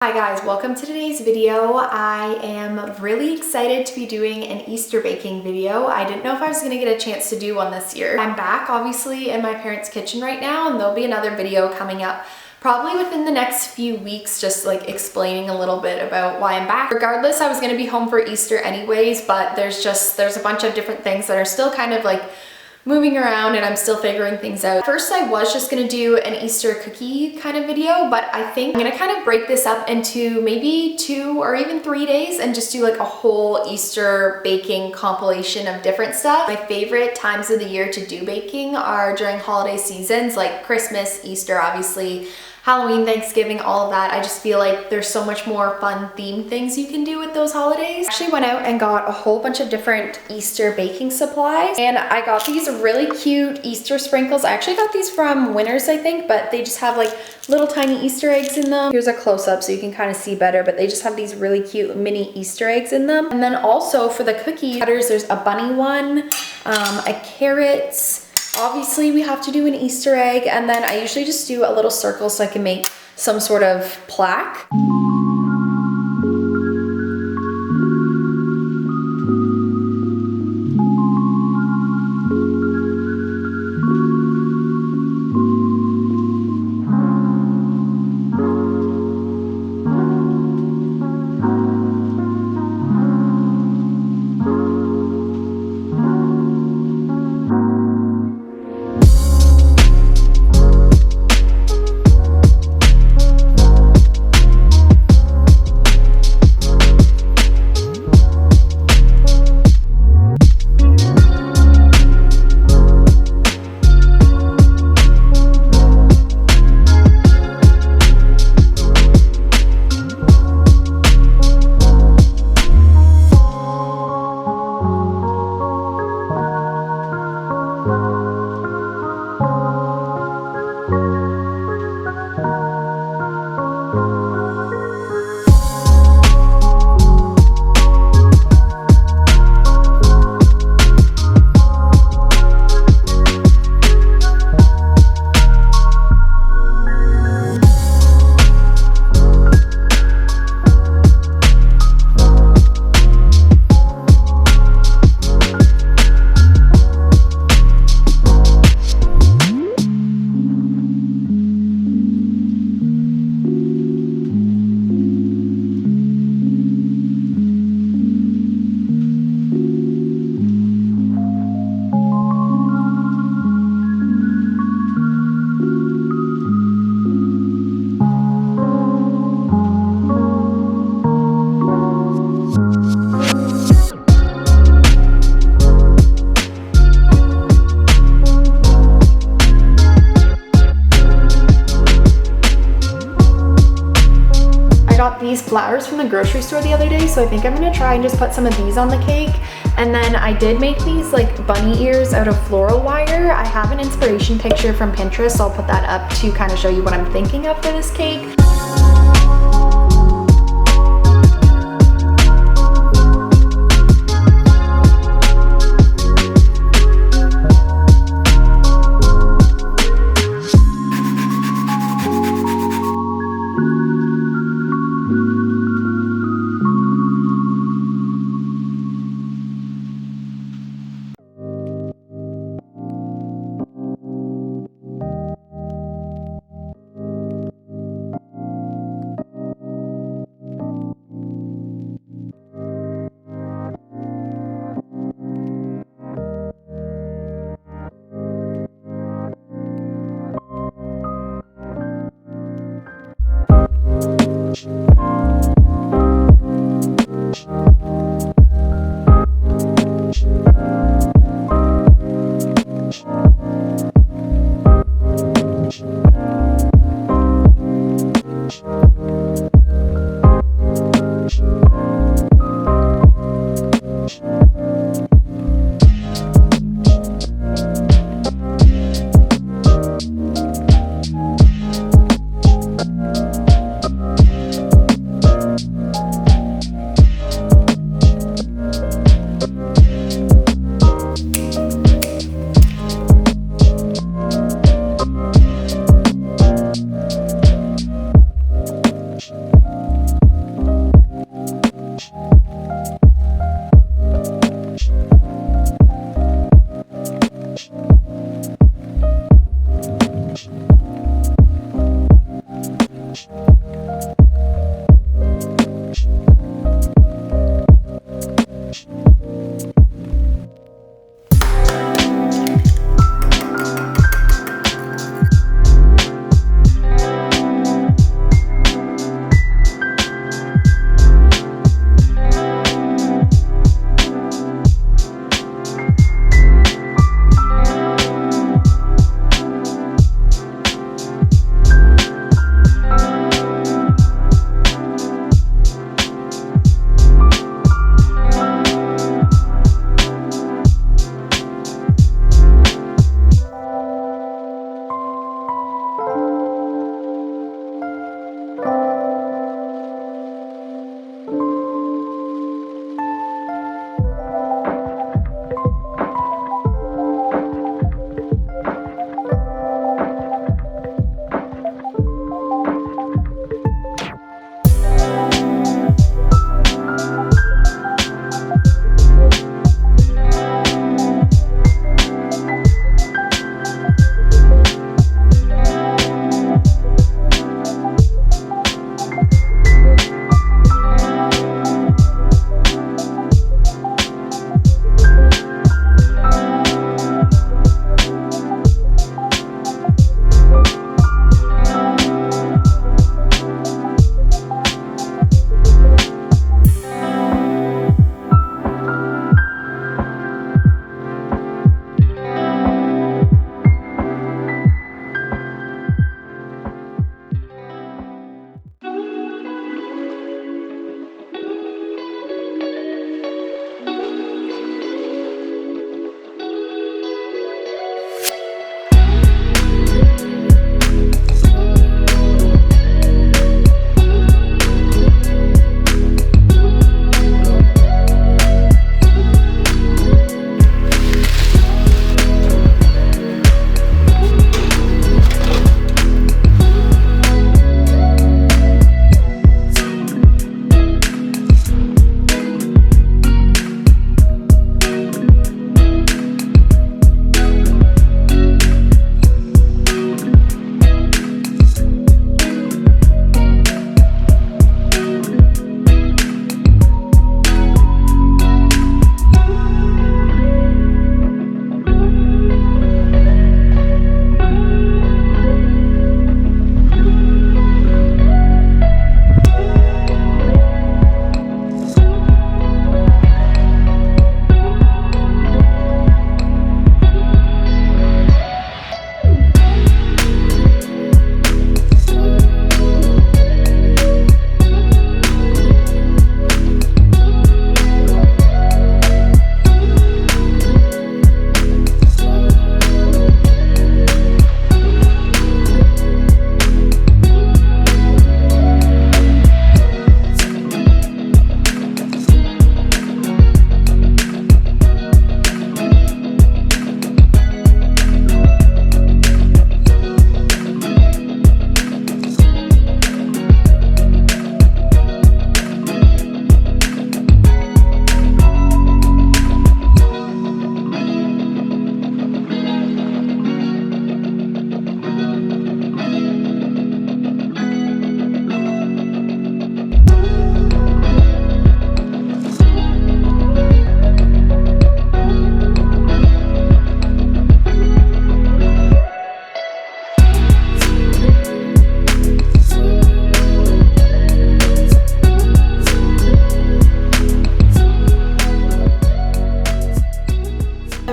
Hi guys, welcome to today's video. I am really excited to be doing an Easter baking video. I didn't know if I was going to get a chance to do one this year. I'm back obviously in my parents' kitchen right now, and there'll be another video coming up probably within the next few weeks, just like explaining a little bit about why I'm back. Regardless, I was going to be home for Easter anyways, but there's a bunch of different things that are still kind of like moving around and I'm still figuring things out. First, I was just gonna do an Easter cookie kind of video, but I think I'm gonna kind of break this up into maybe 2 or even 3 days and just do like a whole Easter baking compilation of different stuff. My favorite times of the year to do baking are during holiday seasons like Christmas, Easter, obviously, Halloween, Thanksgiving, all of that. I just feel like there's so much more fun themed things you can do with those holidays. I actually went out and got a whole bunch of different Easter baking supplies, and I got these really cute Easter sprinkles. I actually got these from Winners, I think, but they just have like little tiny Easter eggs in them. Here's a close-up so you can kind of see better, but they just have these really cute mini Easter eggs in them. And then also for the cookie cutters, there's a bunny one, a carrot. Obviously we have to do an Easter egg, and then I usually just do a little circle so I can make some sort of plaque. These flowers from the grocery store the other day, so I think I'm gonna try and just put some of these on the cake. And then I did make these like bunny ears out of floral wire. I have an inspiration picture from Pinterest, so I'll put that up to kind of show you what I'm thinking of for this cake.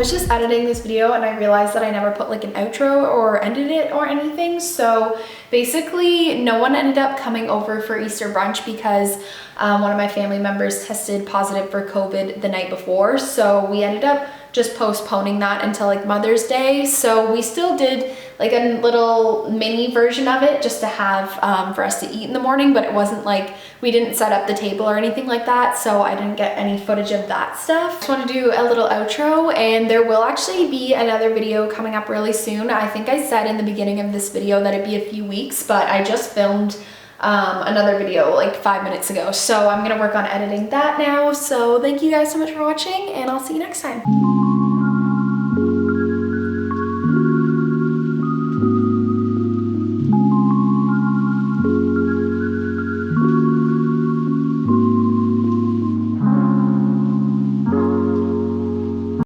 was just editing this video and I realized that I never put like an outro or ended it or anything. So basically no one ended up coming over for Easter brunch because one of my family members tested positive for COVID the night before. So we ended up just postponing that until like Mother's Day. So we still did like a little mini version of it just to have for us to eat in the morning, but it wasn't like, we didn't set up the table or anything like that, so I didn't get any footage of that stuff. Just want to do a little outro, and there will actually be another video coming up really soon. I think I said in the beginning of this video that it'd be a few weeks, but I just filmed another video like 5 minutes ago. So I'm gonna work on editing that now. So thank you guys so much for watching, and I'll see you next time.